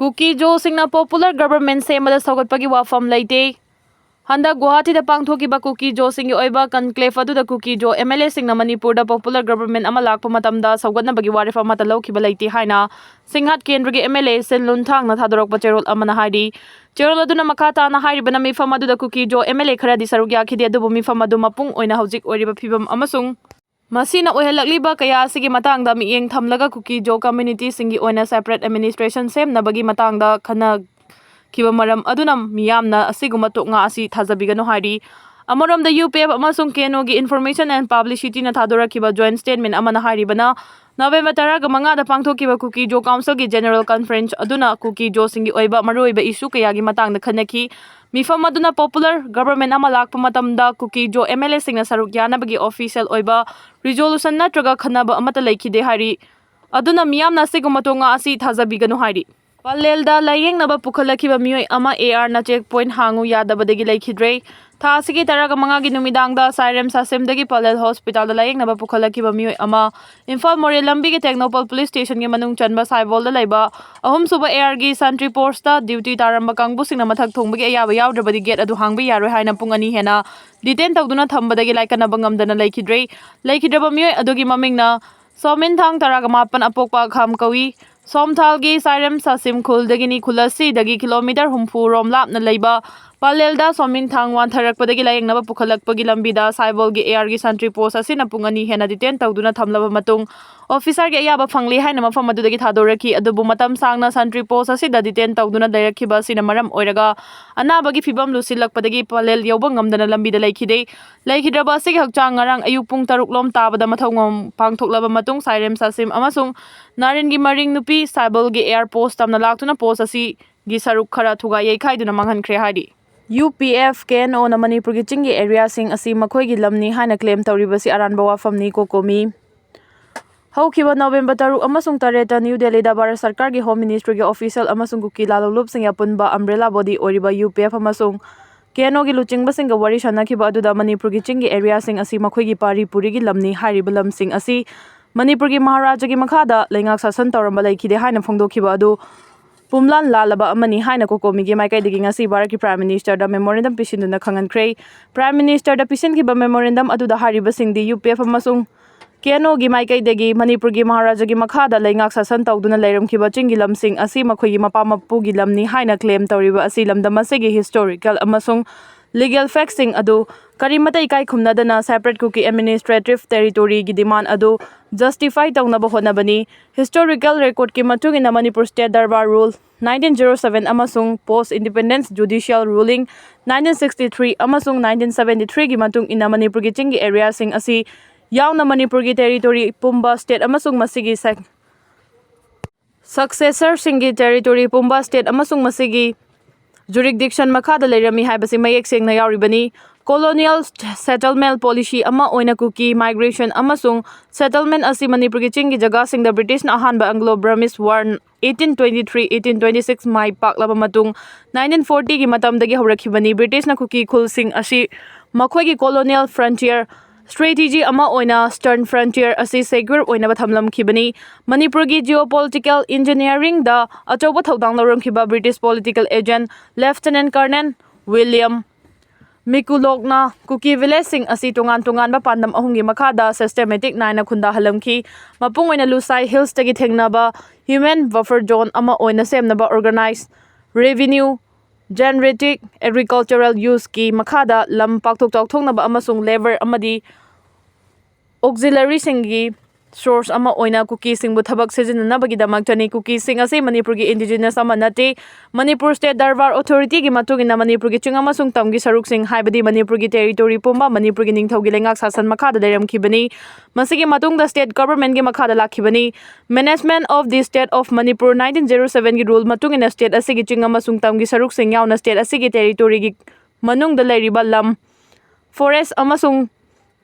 Kuki Jo singna popular government semada saugatpagi wafam leite. Handa Guwahati da pangthokiba Kuki Jo singi oiba conclave aduda Kuki Jo MLA singna Manipur da popular government ama lakpa matamda saugatnabagi warif amata lawkiba leite haina Singhat Kendragi MLA Senlun Thangna thadorokba cherol amana haidi cherol aduna makata na hairibana mifam aduda Kuki Jo MLA kharadi saruk yakhide adubu mifam adu mapung oina hojik oiriba phibam amasung Masina oihalakliba kaya asigi matangda miyeng thamlaga Kuki Jo community singi oina separate administration semnabagi matangda khana kiba maram aduna miyamna asiguma toknga asi thajabigano hari amarom da UPF amasung Keno gi information and publicity na thadora kiba joint statement amana hari bana November 10 manga da pangthokiba Kuki Jo council gi general conference aduna Kuki Jo singi oiba maroiba issue kaya gi matangda khanaki mifam aduna popular government ama lakpa matamda Kuki Jo MLA singna saruk yanabagi official oiba resolution natraga khanaba amata laikide hari aduna miyamna asiguma tonga asi thajabigano hari Palelda layeng naba pukhalakhiba miyoi ama AR na checkpoint hangu yadabadagi laikhidre tha asigi taraga manga gi numidangda Sairem Sasemdagi Palel hospital da layeng naba pukhalakhiba miyoi ama Imphal More lambi gi Technopol police station gi manung chanba saibol da laiba ahum suba AR gi sentry post da duty taramba kangbu singna mathak thongbagi ayaba yawdrabadi gate adu hangbi yaroi haina pung ani hena detain tawduna thambadagi laikana bangamdana laikhidraba miyoi adugi mamingna Somin thang taraga mapan apokpa kham kawi Somthalgi Sairem Sasim Khuldagini Khulasi dagi kilometer humpu rom lapna leiba Palelda Somin thang wan tharakpadagi layengnaba pukhalakpagi lambida Saibolgi AR gi sentry post asina pungani hena detain tawduna thamlaba matung officer gi ayaba phangli haina mafam adudagi thadoraki adubu matam sangna sentry post asida detain tawduna dairakhiba sina maram oiraga anabagi phibam lusilakpadagi Palel yawba ngamdana lambida laikhidraba asigi hakchang ngarang ayuk pung 6 lom tabada mathongom pangthoklaba matung Sairem Sasim amasung Narengi maring nupi Saibolgi AR post tamna laktuna post asi gi saruk khara thuga yeikhaiduna manghankhre hari UPF Keno na Manipur gi chingi area sing asi makhoi gi lamni haina claim tawribasi aranba wafamni kokomi Haukiba November 3 amasung 3 New Delhi da Bharat Sarkar gi Home Ministry gi official amasung Kuki Mla sing apunba umbrella body oriba UPF amasung Keno gi luchingba sing ga wari shanakhiba aduda Manipur gi chingi area sing asi makhoi gi pari puri gi lamni hariba lam sing asi Manipur gi Maharaja gi makhada lengak sasan tawramba laikhide haina phongdokhiba adu Pumlan lalaba amani haina kokomi gi maikai digi ngasi Bharat ki Prime Minister da memorandum pisinduna khangankhre Prime Minister da pisin ki ba memorandum adu da hariba singdi UPF amasung Keno gi maikai digi Manipur gi Maharaja gi makhada lengak sasan tawduna leiramkhiba chingi lamsing asi makhoi gi mapamapu gi lamni haina claim tawriba asi lamdam asigi historical amasung legal factsing adu karimata ikai khumnadana separate Kuki administrative territory gi demand adu justify tawnaba honabani historical record ki matungina Manipur State Darbar Rule 1907 amasung post independence judicial ruling 1963 amasung 1973 gi matung ina Manipur gi chingi area sing asi yauna Manipur gi territory pumba state amasung masigi successor singi territory pumba state amasung masigi jurisdiction makhada leirami haibasi mayek sengna yauribani colonial settlement policy ama oina Kuki migration amasung settlement asi Manipur gi chingi jaga sing the British na ahanba Anglo-Burmese war 1823-1826 mai paklaba matung 1940 gi matamdagi hawrakhibani British na Kuki khul sing asi makhoi gi colonial frontier strategy ama oina stern frontier asi secure oina bathamlam khibani Manipur gi geopolitical engineering da achoba thodang loram khiba British political agent Lieutenant Colonel William Mikulokna Kuki village sing asi tungan ba pandam ahungi makhada systematic naina khunda halamki mapung oina Lusai Hills tagi thengnaba human buffer zone ama oina semnaba organized revenue generating agricultural use ki makhada lam pakthok chawthngnaba amasung labor amadi auxiliary singi source ama oina Kuki singbu thabak sejinanabagi damak chani Kuki sing ase Manipur gi indigenous ama nate Manipur State Darbar Authority gi matungina Manipur gi chingama sung tamgi saruk sing haibadi Manipur gi territory pumba Manipur gi ningthau gi lengak sasan makhada leiramkhibani masigi matungda state government gi makhada lakhibani management of the state of Manipur 1907 gi rule matungina state asigi chingama sung tamgi saruk sing yauna state asigi territory gi manungda leiriba lam forest amasung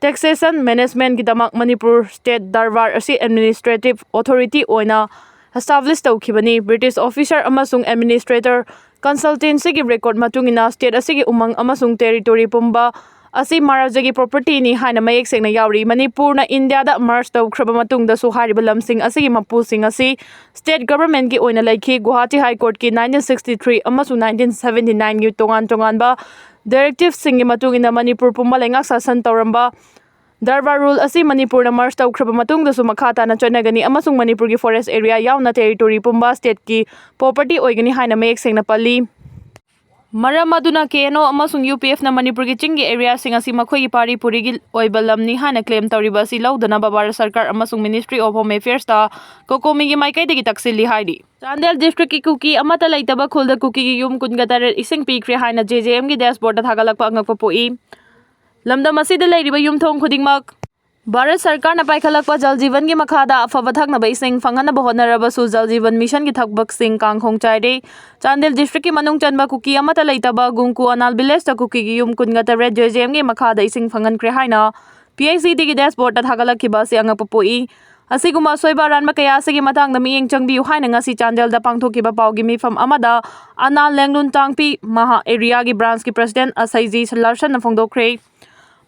taxation management gidamak Manipur State Darbar asi administrative authority oina establish tawkhibani British officer amasung administrator consultancy gi record matungina state asigi umang amasung territory pumba asi Maharaja gi property ni haina mayek sengna yauri. Manipur na India da merge tawkhra matung da su hariba lamsing asigi mapusing asi state government gi oina laiki Guwahati High Court ki 1963 amasung 1979 gi tongan ba directive singi matung ina Manipur pumba lengak sasan tawramba Darbar rule asi Manipur na merge tawkhra matung da su makhata na chonagani amasung Manipur gi forest area yauna territory pumba state ki property oigani haina mayek sengna pali Maram aduna KNO amasung UPF na Manipur gi chingi area sing asi makhoi gi pari puri gi oiba lamni hana claim tawriba si laudana babara sarkar amasung Ministry of Home Affairs ta kokomi gi maikai degi taksili haidi Chandel district ki Kuki amata laitaba khulda Kuki gi yum kungatarer ising pikre hana JJM gi dashboard ta thagalakpa angakpa poi lamdam asida lairiba yum thong khudingmak Bharat Sarkar na paikhalakpa Jal Jeevan gi makhada afaba thaknaba ising fanghanaba honarabasu Jal Jeevan Mission gi thakbak sing kangkhong chaire Chandel district ki manung chanba Kuki amata laitaba Gungku Anal village ta Kuki gi yum kungata red JJM gi makhada ising fangan kre haina PICD gi dashboard ta thagalakhiba si angakpa poi asiguma soiba ranma kaya sigi matangda miyeng changbiu haina ngasi Chandel da pangthokiba pawgi mifam amada Anal lenglun tangpi maha area gi branch ki president Asaiji Larsan na phongdokre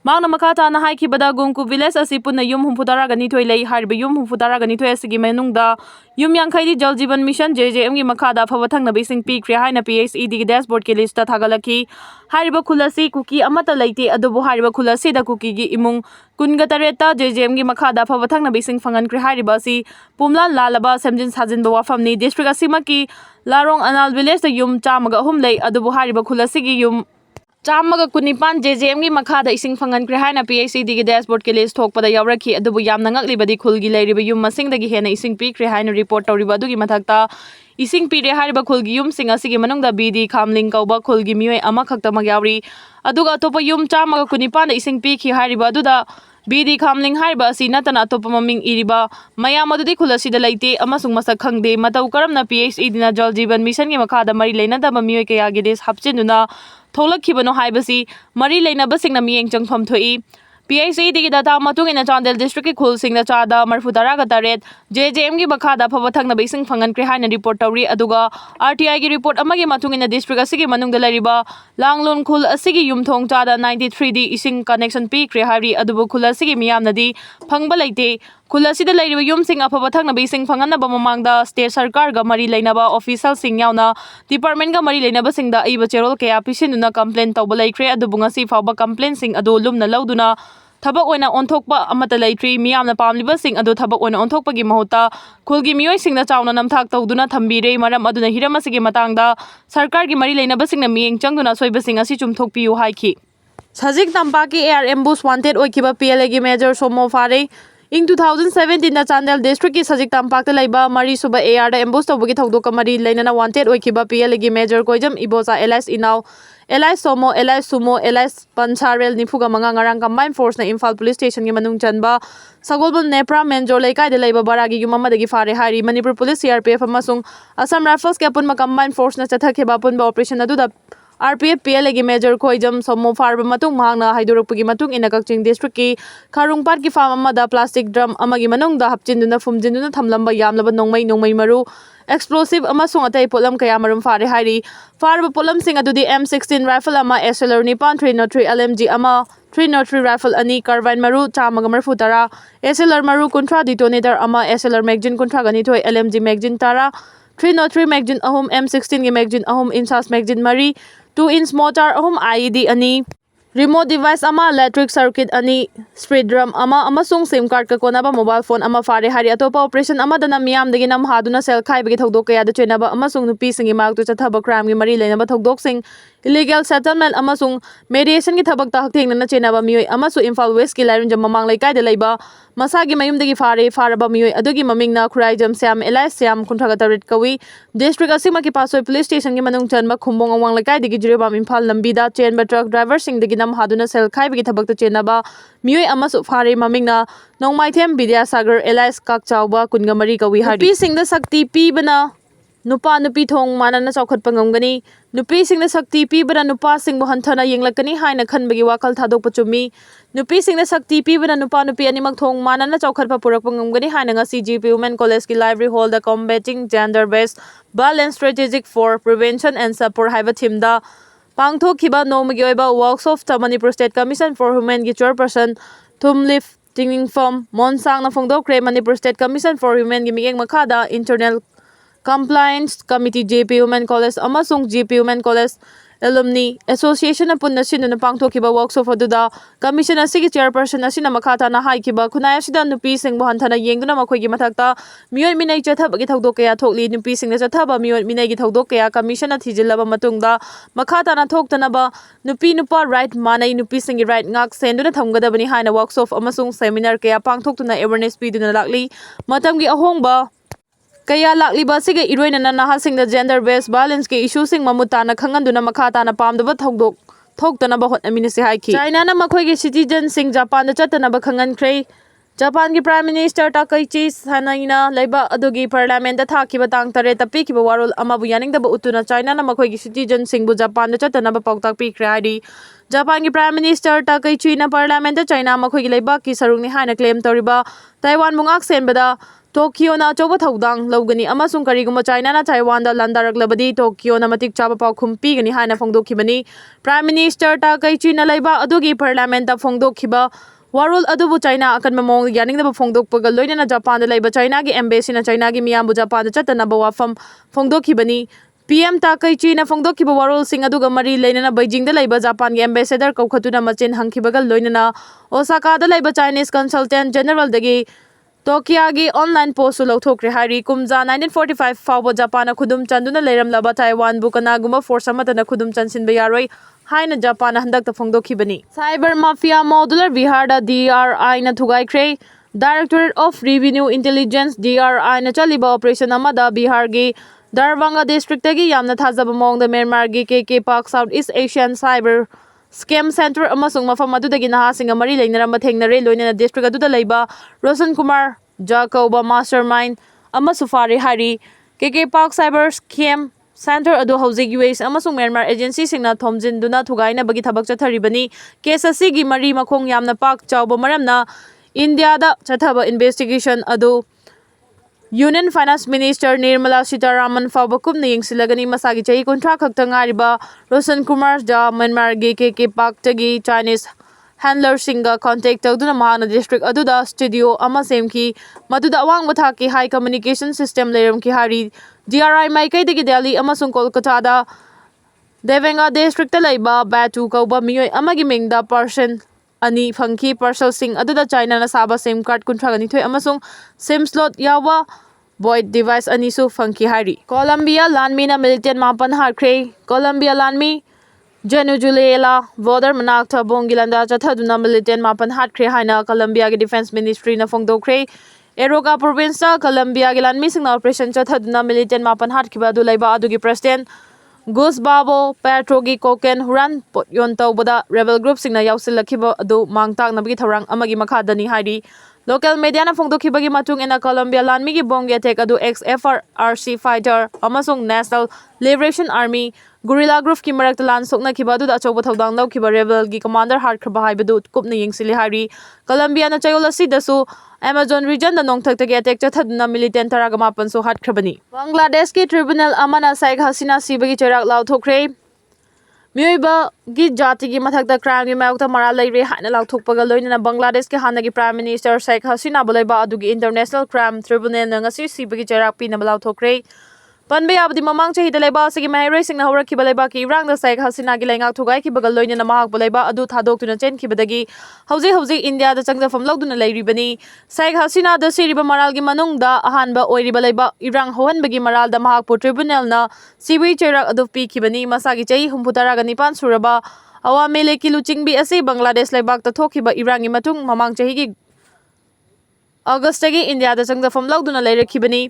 Mangna makhata na haikibada Gungku village asi punna yum humfudara gani thoi lei harba yum humfudara gani thoi asigi menungda yum yangkhai di Jal Jeevan Mission JJM gi makhada phawathang na bising pikre haina PHED gi dashboard ki list ta thagalaki hariba khulasi Kuki amata leite adubu hariba khulasi da Kuki gi imung kungatareta JJM gi makhada phawathang na bising fangan kre hariba si pumlan lalaba semjin sajin ba wafamni district asima ki Larong Anal village da yum chamaga hum lei adubu hariba khulasi gi yum Chamaga kunipan JJM gi makhada ising fangan kre haina PHCD gi dashboard ke list thokpada yawraki adubu yamna ngaklibadi khulgi leiriba yum masingdagi hena ising pikre haina report tawriba adugi mathakta ising pire hariba khulgi yum singa sigi manungda BD Khamling kauba khulgi mioi ama khaktamag yawri aduga atopa yum chamaga kunipan ising pikhi hariba aduda BD Khamling hariba asi natana atopa maming iriba mayam adudi khulasida leite amasung masak khangde matau karamna PHCD na Jal Jeevan Mission gi makhada mari leinadaba mioi kaya gi des hapchinuna Tholakibano haibasi mari leinaba singna miyeng changpham thoi PICD gi data matung ina Chandel district ki khul singna chada marfutara ga taret JJM gi makhada phawathang na bising fangan kre haina report tawri aduga RTI gi report amagi matung ina district asigi manung da lariba langlun khul asigi yumthong chada 93 di ising connection pi kre hari adubu khul asigi miyamna di phangba leite khul asida lariba yum sing aphawathang na bising fangan na ba mamangda state sarkar ga mari leinaba official sing yauna department ga mari leinaba singda aiba cherol kaya pisinuna complaint tawba laikre adubu ngasi fawba complaint sing adu lumna lauduna Thabak oina onthokpa amata leitri miyamna pamliba sing adu thabak oina onthokpa gi mahuta khulgi miyoi singna chauna namthak tawduna thambire maram aduna hiram asigi matangda sarkar gi mari leinaba singna miyeng changduna soiba sing asi chumthokpiu haiki Sajik Tampaki AR ambush wanted oikiba PLA gi major somo fare In 2017 na Chandel district ki Sajik Tampak ta laiba mari suba AR da ambush tawbagi thawdoka mari leinana wanted oikiba PLA gi major koijam ibosa LS Inau Elias Somo, Elias Sumo, Elias Pancharel Nifuga mga ngarang combined force na Imphal Police Station gi manung chanba Sagolbon Nepra Menjor Laikai de Laiba Baragi Yumamadagi Fare Hari Manipur Police CRPF amasung Assam Rifles ki apun ma combined force na chathakhiba apun ba operation adu da RPF PLA gi major khoijam somo farba matung mahangna haidurukpagi matung ina Kakching district ki Kharungpat ki farm amada plastic drum amagi manung da hapchinduna fumjinduna thamlamba yamlaba nongmai maru explosive amasung atai polam kaya marum fare hari farba polam sing adudi M16 rifle ama SLR nipan 303 LMG ama 303 rifle ani carbine maru chamaga marfutara SLR maru kontra detonator ama SLR magazine kontra gani thoi LMG magazine tara 303 magazine ahum M16 gi magazine ahum insas magazine mari 2-inch mortar ahum IED ani remote device ama electric circuit ani speed drum ama amasung sim card ka konaba mobile phone ama fare hari atopa operation ama dana miyam dagi nam haduna sel khai bagi thodok kaya da chenaba amasung nupi singi mak tu chathaba crime gi mari leinaba thodok sing illegal settlement amasung mediation gi thabak ta haktheng na chenaba mioi amasu Imphal West ki lairun jam mamang laikai da leiba masagi mayum dagi faraba mioi adugi maming na khrai jam Siam Elias Siam kunthraga tarit kawi district asima ki pasoi police station gi manung chanba khumbong awang laikai dagi jireba Imphal lambi da chenba truck driver sing dagi nam haduna sel khai bagi thabak ta chenaba mioi amasu fare maming na Nongmaithem Vidyasagar Elias Kakchauba kungamari kawi hari pi sing da sakti pi bana nupa nupi thong manana chawkhatpa ngamgani nupi singna sakti pibana nupa singbu hanthana yenglakani haina khanbagi wakal thadokpa chumi nupi singna sakti pibana nupa nupi animak thong manana chawkhatpa purakpa ngamgani haina ngasi GP Women College ki library hall da combating gender based violence strategic for prevention and support haiba theme da पांगथोखिबा नोमगी ओइबा workshop Manipur state commission for women की chairperson थुमलिफ टिंगिंगफम मोनसांगना फोंदोखरे Manipur state commission for women की मियेंग मखादा internal Compliance Committee JP Women College amasung JP Women College Alumni Association punna sinuna pangthokiba workshop aduda commission asigi chairperson asina makhata na haikiba khunai asida nupi sing bohantana yengduna makhoi gi mathakta miyon minai chathaba gi thodok kaya thokli nupi sing na chathaba miyon minai gi thodok kaya commission a thijilaba matungda makhata na thoktana ba nupi nupa right manai nupi sing gi right ngak senduna thamgadabani haina workshop amasung seminar kaya pangthoktuna awareness piduna lakli matamgi ahongba kaya lakliba sige iroina na nahasing da gender based violence ke issue sing mamuta na khanganduna makhata na pamdaba thodok thoktana ba hot amini se haiki China na makhoi ge citizen sing Japan da chatana ba khangan khrei Japan ki prime minister Takaichi Sanaina leiba adugi parliament da thakiba tang tare tapi ki ba warol amabu yaning da ba utuna China na makhoi ge citizen sing bu Japan da chatana ba pautak pi khradi Japan ki prime minister Takaichi na parliament da China makhoi ge leiba ki sarung ni haina claim toriba Taiwan mungak sen bada Tokyo na choba thodang logani amasung kariguma China na Taiwan da landaraklabadi Tokyo na matik chaba pau khumpi gani haina phongdokhibani Prime Minister Takaichi na laiba adugi parliament da phongdokhiba warul adubu China akan mamong yaning da phongdokpaga loina na Japan da laiba China gi embassy na China gi miyambu Japan da chatana ba wafam phongdokhibani PM Takaichi na phongdokhiba warul sing aduga mari leina na Beijing da laiba Japan gi ambassador kaukhatuna machin hangkhibaga loina na Osaka da laiba Chinese consultant general dagi Tokyagi online post lauthokre hari kumja 1945 fawbo Japan khudum chanduna leiram laba Taiwan bukana guma force amata na khudum chansin ba yaroi haina Japan handak ta phongdokhibani cyber mafia modular Bihar da DRI na thugai kre Directorate of Revenue Intelligence DRI na chaliba operation amada Bihar gi Darbhanga district gi yamna thajaba mong da Myanmar gi KK Park South East Asian Cyber Scam Center amasung mafam adudagi nahasing mari leinaramba thengnare loinana district aduda leiba Roshan Kumar Jacoba Mastermind amasufari hari KK Park Cyber Scam Center adu hauzik US amasung Myanmar agency singna thomjinduna thugaina bagi thabak chatharibani case asigi mari makhong yamna pak chawba maramna India da chathaba investigation adu Union Finance Minister Nirmala Sitharaman Fawbakum na yingsilagani masagi chahi kontra khakta ngariba Roshan Kumar da Myanmar gi KK Park tagi Chinese handler singa contact tawduna mahana district aduda studio ama semki maduda awang bathaki high communication system leram ki hari DRI Maikai dagi Delhi amasung Kolkata da Devenga district ta leiba batu kauba miyoi amagi mingda person ani phangki parcel sing aduda China na saba sim card kuntra gani thoi amasung sim slot yawa void device ani su phangki hari Colombia landmi na militant mapan harkhre Colombia landmi Janujulela border manak tha bongilanda chathaduna militant mapan harkhre haina Colombia gi defense ministry na phongdokre Eroga province ta Colombia gi landmi sing operation chathaduna militant mapan harkhiba du leiba adugi president Gus Babo Petrogi Koken Huran yon tawbada rebel group singna yausilakhiba adu mangtak nabgi tharang amagi makhadani hari local media na phongdokhibagi matung ena Colombia landmi gi bong attack adu ex-FRC fighter amasung National Liberation Army guerrilla group ki marakta lan sokna khiba adu achoba thodang laukhiba rebel gi commander harkhaba haibadu kupna yengsili hari Colombia na chayola sidasu Amazon region da nongthak tagi attack chathaduna militant taraga mapan so hatkrabani Bangladesh ki tribunal amana Sheikh Hasina sibagi cherak lauthokre Myoiba gi jati gi mathakta crime gi mayokta mara leire haina lauthokpaga loinana Bangladesh ki hanagi prime minister Sheikh Hasina bolaiba adugi international crime tribunal na ngasi sibagi cherak pina lauthokre Panbe abdi mamang chahi dalaiba sigi mahiroi singna horak kibalaiba ki irang da Sheikh Hasina gi laingak thugai ki bagal loina na mahak bolaiba adu thadok tuna chen kibadagi hauji India da changda famlok duna lairibani Sheikh Hasina da siriba maral gi manung da ahanba oiriba laiba irang hohan bagi maral da mahak po tribunal na sibi cherak adu pi kibani masagi chahi humputara ga nipan suraba awame le ki luchingbi ase Bangladesh laibak ta thokiba irang gi matung mamang chahi gi August gi India da changda famlok duna lairakibani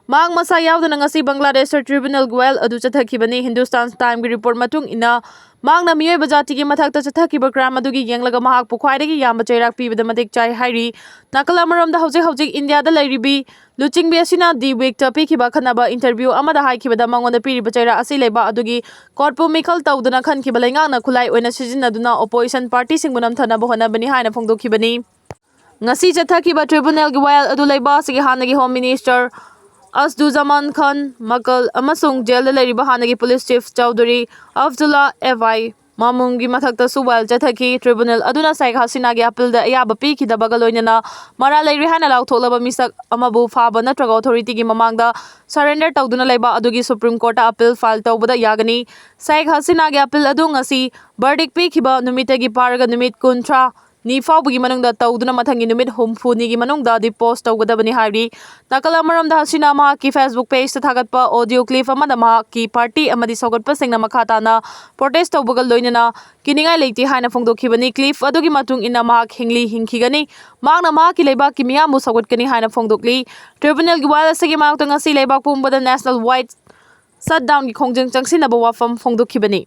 Mang masa yauduna ngasi Bangladesh Tribunal gwel adu chathakibani Hindustan Time gi report matung ina mang na miyoi bajati gi mathakta chathakiba crime adugi yenglaga mahak pu khwaidagi yamba chairak pibada matik chai hairi nakala da hauji India da lairibi luchingbi asina di week ta pikiba khanaba interview amada haikibada mangonda piriba chaira asi leba adugi court pu mikhal tawduna khankiba laingang na khulai oina sijinaduna opposition party singbunam thana bohona bani haina phongdokhibani ngasi chathakiba tribunal gi wal adu leba sigi hanagi home minister Asduzaman Khan Makal amasung jail leiriba hanagi police chief Chowdhury Abdullah FI Mamungi mathakta suwal jathaki tribunal aduna Sheikh Hasina gi appeal da ayaba pikhidabaga loinana mara leiri hana lautholaba misak amabu phaba natraga authority gi mamangda surrender tawduna leiba adugi Supreme Court appeal file tawbada yagani Sheikh Hasina gi appeal adu ngasi verdict pikhiba numitagi paraga numit kuntra ni faubugi manungda tawduna mathangi numit humphuni gi manungda depose tawgadabani hairi nakala maramda Hasina ma ki Facebook page ta thagatpa audio clip amada ma ki party amadi sogatpa singna makhata na protest tawbagal loinana kiningai leiti haina phongdokhibani clip adugi matung ina ma hingli hingkhigani magna ma ki leiba ki miyamu sogatkani haina phongdokli tribunal gi wala segi ma ngasi leiba pumbada national wide shutdown gi khongjang changsinaba wafam phongdokhibani